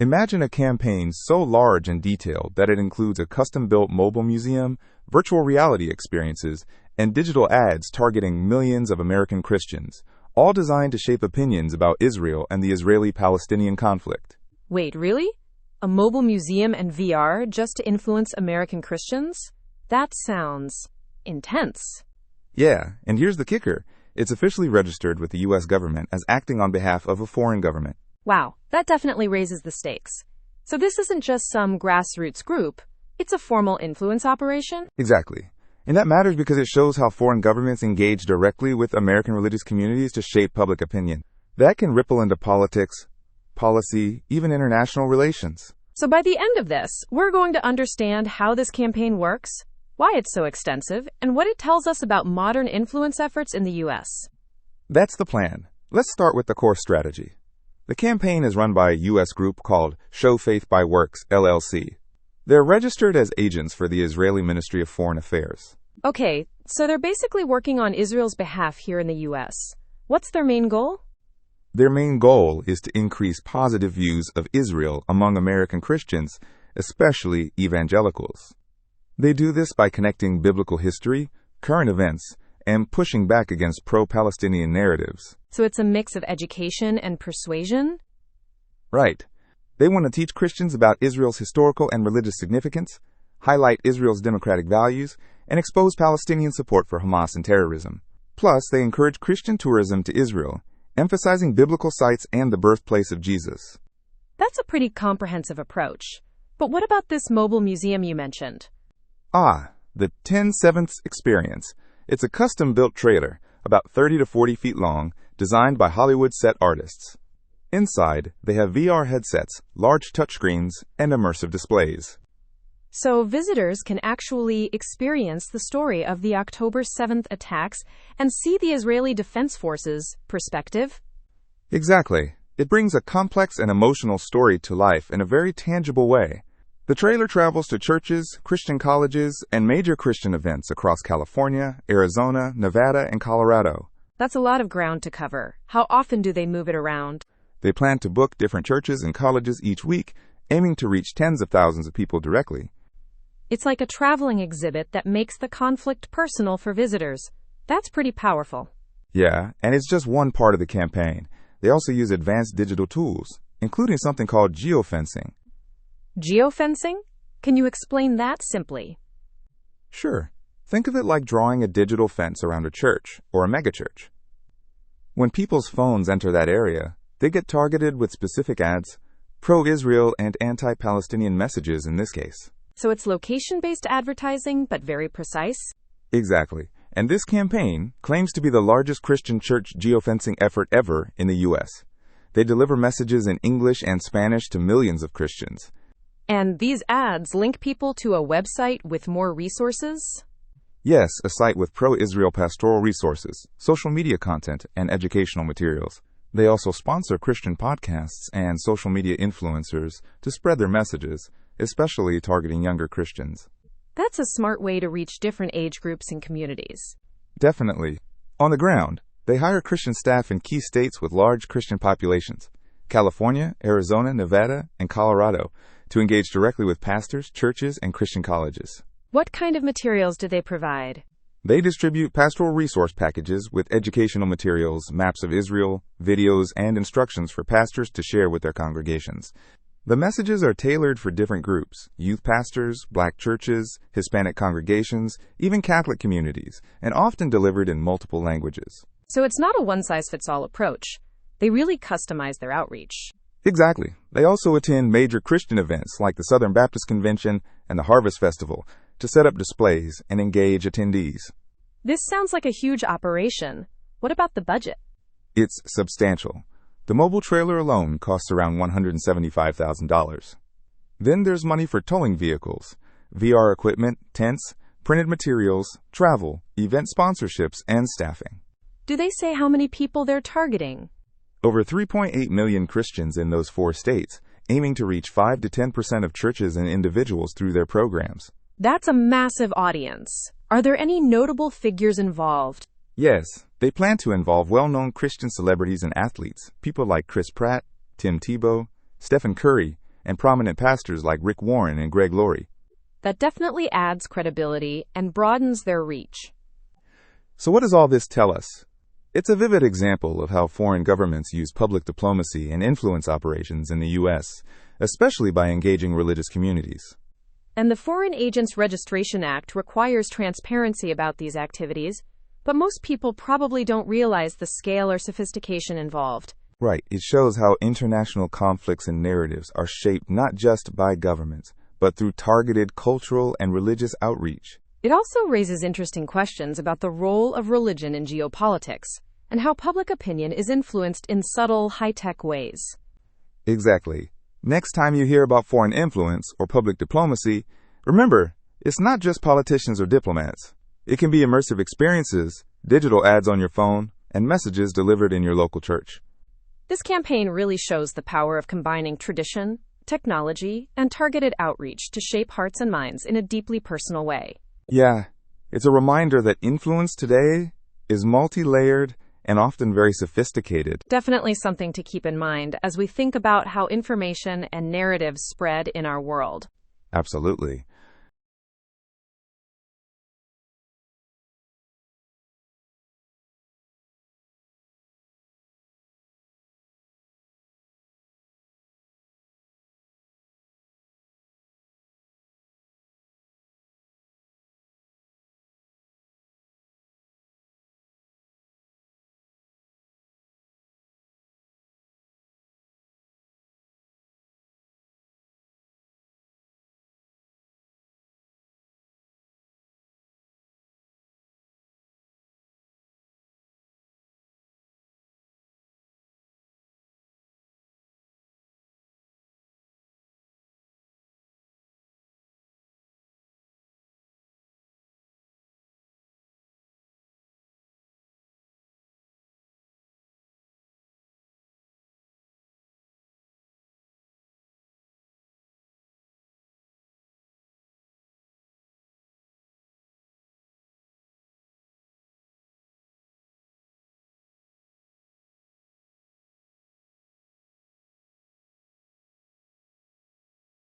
Imagine a campaign so large and detailed that it includes a custom-built mobile museum, virtual reality experiences, and digital ads targeting millions of American Christians, all designed to shape opinions about Israel and the Israeli-Palestinian conflict. Wait, really? A mobile museum and VR just to influence American Christians? That sounds intense. Yeah, and here's the kicker. It's officially registered with the U.S. government as acting on behalf of a foreign government. Wow, that definitely raises the stakes. So this isn't just some grassroots group, it's a formal influence operation? Exactly. And that matters because it shows how foreign governments engage directly with American religious communities to shape public opinion. That can ripple into politics, policy, even international relations. So by the end of this, we're going to understand how this campaign works, why it's so extensive, and what it tells us about modern influence efforts in the U.S. That's the plan. Let's start with the core strategy. The campaign is run by a U.S. group called Show Faith by Works, LLC. They're registered as agents for the Israeli Ministry of Foreign Affairs. Okay, so they're basically working on Israel's behalf here in the U.S. What's their main goal? Their main goal is to increase positive views of Israel among American Christians, especially evangelicals. They do this by connecting biblical history, current events, and pushing back against pro-Palestinian narratives. So it's a mix of education and persuasion? Right. They want to teach Christians about Israel's historical and religious significance, highlight Israel's democratic values, and expose Palestinian support for Hamas and terrorism. Plus, they encourage Christian tourism to Israel, emphasizing biblical sites and the birthplace of Jesus. That's a pretty comprehensive approach. But what about this mobile museum you mentioned? The 10/7 experience. It's a custom-built trailer, about 30 to 40 feet long, designed by Hollywood set artists. Inside, they have VR headsets, large touchscreens, and immersive displays. So visitors can actually experience the story of the October 7th attacks and see the Israeli Defense Forces' perspective? Exactly. It brings a complex and emotional story to life in a very tangible way. The trailer travels to churches, Christian colleges, and major Christian events across California, Arizona, Nevada, and Colorado. That's a lot of ground to cover. How often do they move it around? They plan to book different churches and colleges each week, aiming to reach tens of thousands of people directly. It's like a traveling exhibit that makes the conflict personal for visitors. That's pretty powerful. Yeah, and it's just one part of the campaign. They also use advanced digital tools, including something called geofencing. Geofencing? Can you explain that simply? Sure. Think of it like drawing a digital fence around a church or a megachurch. When people's phones enter that area, they get targeted with specific ads, pro-Israel and anti-Palestinian messages in this case. So it's location-based advertising, but very precise? Exactly. And this campaign claims to be the largest Christian church geofencing effort ever in the U.S. They deliver messages in English and Spanish to millions of Christians. And these ads link people to a website with more resources? Yes, a site with pro-Israel pastoral resources, social media content, and educational materials. They also sponsor Christian podcasts and social media influencers to spread their messages, especially targeting younger Christians. That's a smart way to reach different age groups and communities. Definitely. On the ground, they hire Christian staff in key states with large Christian populations, California, Arizona, Nevada, and Colorado, to engage directly with pastors, churches, and Christian colleges. What kind of materials do they provide? They distribute pastoral resource packages with educational materials, maps of Israel, videos, and instructions for pastors to share with their congregations. The messages are tailored for different groups: youth pastors, black churches, Hispanic congregations, even Catholic communities, and often delivered in multiple languages. So it's not a one-size-fits-all approach. They really customize their outreach. Exactly. They also attend major Christian events like the Southern Baptist Convention and the Harvest Festival to set up displays and engage attendees. This sounds like a huge operation. What about the budget? It's substantial. The mobile trailer alone costs around $175,000. Then there's money for towing vehicles, VR equipment, tents, printed materials, travel, event sponsorships, and staffing. Do they say how many people they're targeting? Over 3.8 million Christians in those 4 states, aiming to reach 5 to 10% of churches and individuals through their programs. That's a massive audience. Are there any notable figures involved? Yes, they plan to involve well-known Christian celebrities and athletes, people like Chris Pratt, Tim Tebow, Stephen Curry, and prominent pastors like Rick Warren and Greg Laurie. That definitely adds credibility and broadens their reach. So what does all this tell us? It's a vivid example of how foreign governments use public diplomacy and influence operations in the U.S., especially by engaging religious communities. And the Foreign Agents Registration Act requires transparency about these activities, but most people probably don't realize the scale or sophistication involved. Right. It shows how international conflicts and narratives are shaped not just by governments, but through targeted cultural and religious outreach. It also raises interesting questions about the role of religion in geopolitics and how public opinion is influenced in subtle, high-tech ways. Exactly. Next time you hear about foreign influence or public diplomacy, remember, it's not just politicians or diplomats. It can be immersive experiences, digital ads on your phone, and messages delivered in your local church. This campaign really shows the power of combining tradition, technology, and targeted outreach to shape hearts and minds in a deeply personal way. Yeah, it's a reminder that influence today is multi-layered and often very sophisticated. Definitely something to keep in mind as we think about how information and narratives spread in our world. Absolutely.